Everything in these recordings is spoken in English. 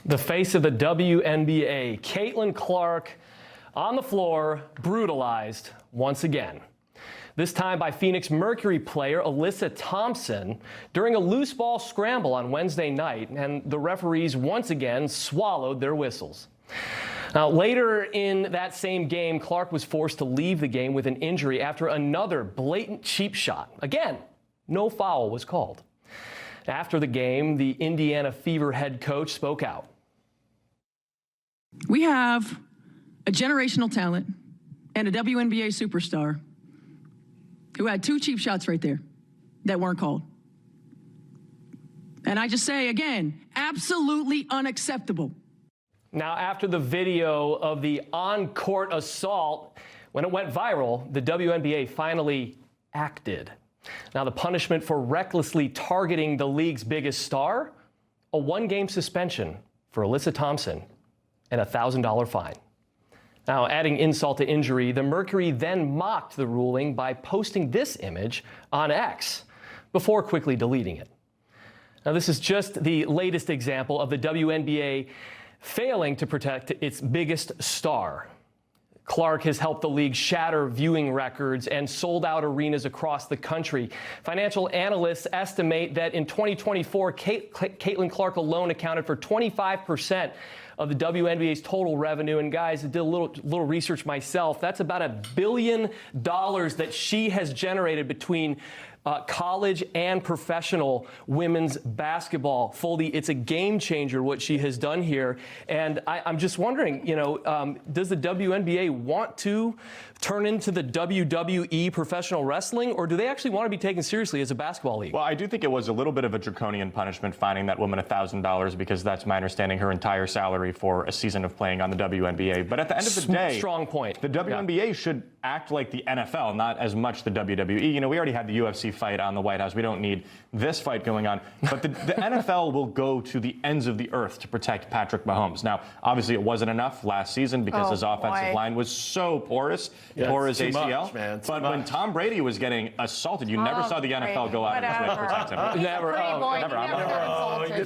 The face of the WNBA, Caitlin Clark, on the floor, brutalized once again. This time by Phoenix Mercury player Alyssa Thompson during a loose ball scramble on Wednesday night, and the referees once again swallowed their whistles. Now, later in that same game, Clark was forced to leave the game with an injury after another blatant cheap shot. Again, no foul was called. After the game, the Indiana Fever head coach spoke out. We have a generational talent and a WNBA superstar who had two cheap shots right there that weren't called. And I just say again, absolutely unacceptable. Now, after the video of the on-court assault, when it went viral, the WNBA finally acted. Now, the punishment for recklessly targeting the league's biggest star? A one-game suspension for Alyssa Thompson and a $1,000 fine. Now, adding insult to injury, the Mercury then mocked the ruling by posting this image on X before quickly deleting it. Now, this is just the latest example of the WNBA failing to protect its biggest star. Clark has helped the league shatter viewing records and sold out arenas across the country. Financial analysts estimate that in 2024, Caitlin Clark alone accounted for 25% of the WNBA's total revenue. And guys, I did a little research myself. That's about $1 billion that she has generated between college and professional women's basketball. Foldy, it's a game changer what she has done here. And I'm just wondering, does the WNBA want to turn into the WWE professional wrestling, or do they actually want to be taken seriously as a basketball league? Well, I do think it was a little bit of a draconian punishment fining that woman $1,000 because that's my understanding, her entire salary for a season of playing on the WNBA. But at the end of the day, strong point. The WNBA should act like the NFL, not as much the WWE. We already had the UFC fight on the White House. We don't need this fight going on. But the NFL will go to the ends of the earth to protect Patrick Mahomes. Now, obviously, it wasn't enough last season because his offensive line was so porous, tore his ACL. Much, man. But when Tom Brady was getting assaulted, you never saw the NFL go out of its way to protect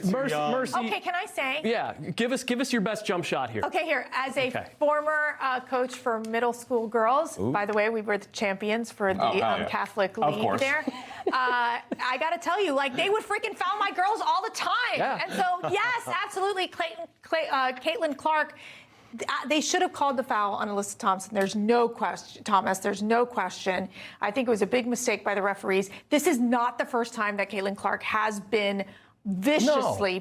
him. Mercy. Okay, can I say? Yeah, give us your best jump shot here. Okay, here, as a former coach for middle school girls, by the way, we were the champions for the Catholic League there. I got to tell you, they would freaking foul my girls all the time. Yeah. And so, yes, absolutely, Caitlin Clark, they should have called the foul on Alyssa Thompson. There's no question, Thomas. There's no question. I think it was a big mistake by the referees. This is not the first time that Caitlin Clark has been viciously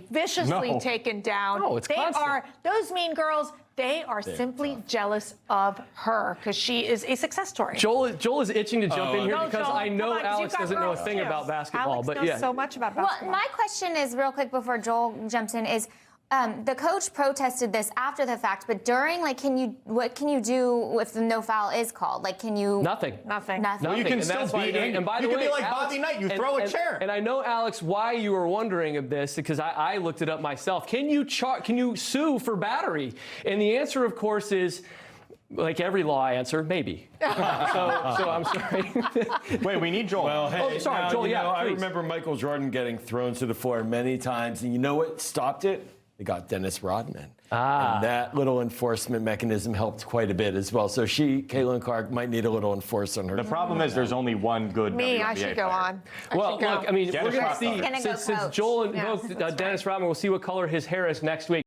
taken down. No, it's constant. Those mean girls. They are simply jealous of her because she is a success story. Joel is itching to jump in here because Joel, I know Alex doesn't know a thing too. about basketball. Alex but knows yeah, so much about basketball. Well, my question is, real quick before Joel jumps in, is the coach protested this after the fact, but during, what can you do if the no foul is called? Can you... Nothing. Well, you can still beat it. And by the way, you can be like Alex, Bobby Knight. You throw a chair. And I know, Alex, why you were wondering of this, because I looked it up myself. Can you sue for battery? And the answer, of course, is... like every law I answer, maybe. So I'm sorry. Wait, we need Joel. Well, hey, sorry, Joel, I remember Michael Jordan getting thrown to the floor many times, and you know what stopped it? They got Dennis Rodman. And that little enforcement mechanism helped quite a bit as well. So Caitlin Clark, might need a little enforcement on her. The problem is there's only one good WNBA I should go player. on. Well, look, I mean, we're going to see, since Joel invoked Yes, Dennis Rodman, we'll see what color his hair is next week.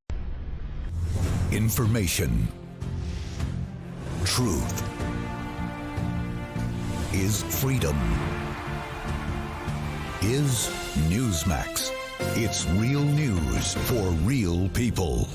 Information. Truth is freedom. Is Newsmax. It's real news for real people.